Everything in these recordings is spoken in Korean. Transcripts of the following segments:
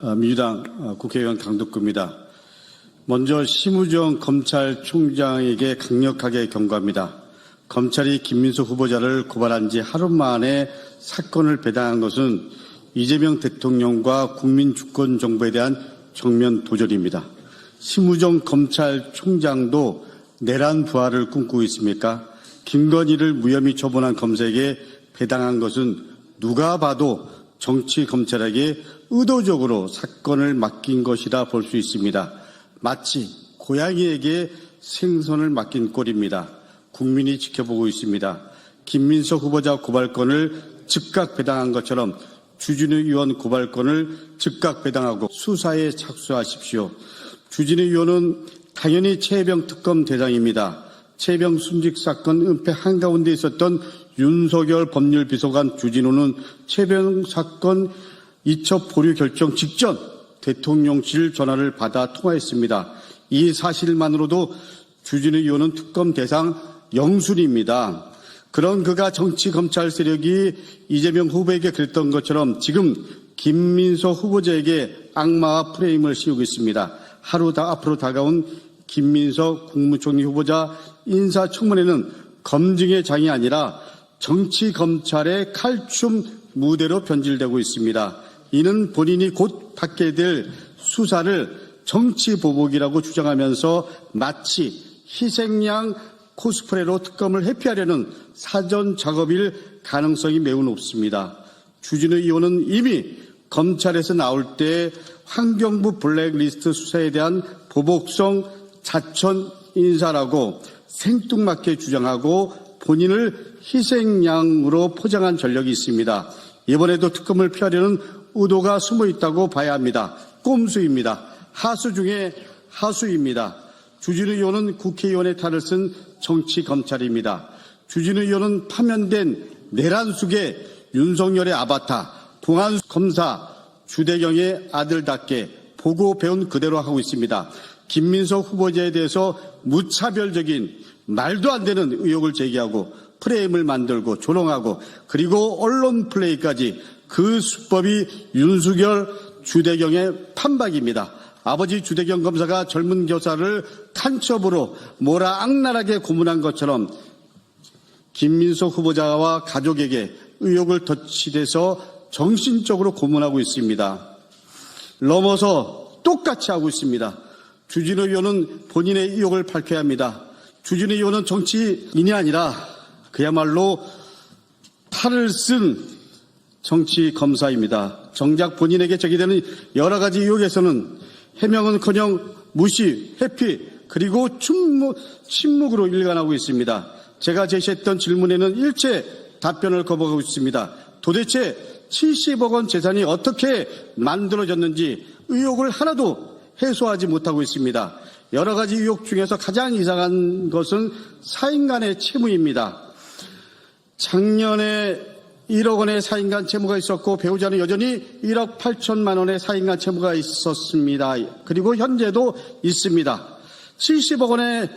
민주당 국회의원 강덕구입니다. 먼저 심우정 검찰총장에게 강력하게 경고합니다. 검찰이 김민석 후보자를 고발한 지 하루 만에 사건을 배당한 것은 이재명 대통령과 국민 주권 정부에 대한 정면 도전입니다. 심우정 검찰총장도 내란 부활을 꿈꾸고 있습니까? 김건희를 무혐의 처분한 검사에게 배당한 것은 누가 봐도 정치 검찰에게 의도적으로 사건을 맡긴 것이라 볼 수 있습니다. 마치 고양이에게 생선을 맡긴 꼴입니다. 국민이 지켜보고 있습니다. 김민석 후보자 고발건을 즉각 배당한 것처럼 주진우 의원 고발건을 즉각 배당하고 수사에 착수하십시오. 주진우 의원은 당연히 최혜병 특검 대상입니다. 최혜병 순직 사건 은폐 한가운데 있었던 윤석열 법률비서관 주진우는 최혜병 사건 이첩 보류 결정 직전 대통령실 전화를 받아 통화했습니다. 이 사실만으로도 주진우 의원은 특검 대상 영순입니다. 그런 그가 정치 검찰 세력이 이재명 후보에게 그랬던 것처럼 지금 김민석 후보자에게 악마와 프레임을 씌우고 있습니다. 앞으로 다가온 김민석 국무총리 후보자 인사청문회는 검증의 장이 아니라 정치 검찰의 칼춤 무대로 변질되고 있습니다. 이는 본인이 곧 받게 될 수사를 정치 보복이라고 주장하면서 마치 희생양 코스프레로 특검을 회피하려는 사전 작업일 가능성이 매우 높습니다. 주진우 의원은 이미 검찰에서 나올 때 환경부 블랙리스트 수사에 대한 보복성 자천 인사라고 생뚱맞게 주장하고 본인을 희생양으로 포장한 전력이 있습니다. 이번에도 특검을 피하려는 의도가 숨어 있다고 봐야 합니다. 꼼수입니다. 하수 중에 하수입니다. 주진우 의원은 국회의원의 탈을 쓴 정치 검찰입니다. 주진우 의원은 파면된 내란 속의 윤석열의 아바타, 동안 검사 주대경의 아들답게 보고 배운 그대로 하고 있습니다. 김민석 후보자에 대해서 무차별적인 말도 안 되는 의혹을 제기하고 프레임을 만들고 조롱하고 그리고 언론 플레이까지 그 수법이 윤석열 주대경의 판박입니다. 아버지 주대경 검사가 젊은 교사를 간첩으로 몰아 악랄하게 고문한 것처럼 김민석 후보자와 가족에게 의혹을 덧치돼서 정신적으로 고문하고 있습니다. 넘어서 똑같이 하고 있습니다. 주진우 의원은 본인의 의혹을 밝혀야 합니다. 주진우 의원은 정치인이 아니라 그야말로 탈을 쓴 정치 검사입니다. 정작 본인에게 제기되는 여러 가지 의혹에서는 해명은커녕 무시, 회피, 그리고 침묵으로 일관하고 있습니다. 제가 제시했던 질문에는 일체 답변을 거부하고 있습니다. 도대체 70억 원 재산이 어떻게 만들어졌는지 의혹을 하나도 해소하지 못하고 있습니다. 여러 가지 의혹 중에서 가장 이상한 것은 사인간의 채무입니다. 작년에 1억 원의 사인간 채무가 있었고 배우자는 여전히 1억 8천만 원의 사인간 채무가 있었습니다. 그리고 현재도 있습니다. 70억 원의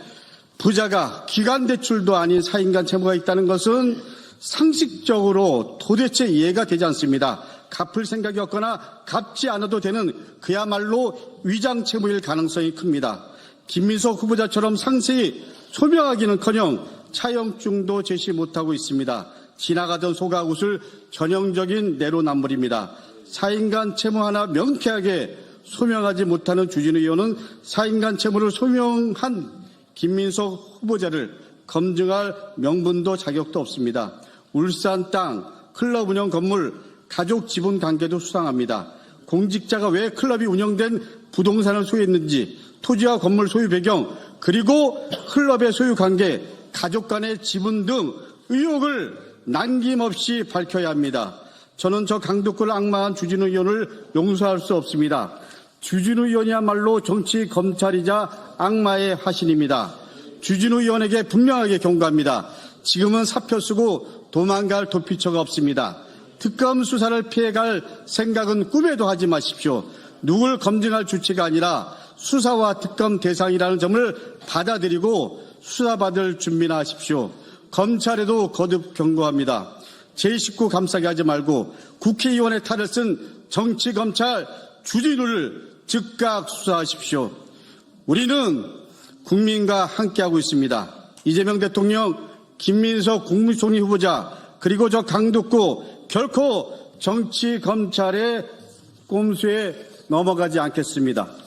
부자가 기간대출도 아닌 사인간 채무가 있다는 것은 상식적으로 도대체 이해가 되지 않습니다. 갚을 생각이 없거나 갚지 않아도 되는 그야말로 위장 채무일 가능성이 큽니다. 김민석 후보자처럼 상세히 소명하기는커녕 차용증도 제시 못하고 있습니다. 지나가던 속아웃을 전형적인 내로남불입니다. 사인간 채무 하나 명쾌하게 소명하지 못하는 주진우 의원은 사인간 채무를 소명한 김민석 후보자를 검증할 명분도 자격도 없습니다. 울산 땅, 클럽 운영 건물, 가족 지분 관계도 수상합니다. 공직자가 왜 클럽이 운영된 부동산을 소유했는지, 토지와 건물 소유 배경, 그리고 클럽의 소유 관계, 가족 간의 지분 등 의혹을 남김없이 밝혀야 합니다. 저는 저 강덕구를 악마한 주진우 의원을 용서할 수 없습니다. 주진우 의원이야말로 정치 검찰이자 악마의 화신입니다. 주진우 의원에게 분명하게 경고합니다. 지금은 사표 쓰고 도망갈 도피처가 없습니다. 특검 수사를 피해갈 생각은 꿈에도 하지 마십시오. 누굴 검증할 주체가 아니라 수사와 특검 대상이라는 점을 받아들이고 수사받을 준비나 하십시오. 검찰에도 거듭 경고합니다. 제 식구 감싸게 하지 말고 국회의원의 탈을 쓴 정치검찰 주진우를 즉각 수사하십시오. 우리는 국민과 함께하고 있습니다. 이재명 대통령, 김민석 국무총리 후보자, 그리고 저 강덕구 결코 정치 검찰의 꼼수에 넘어가지 않겠습니다.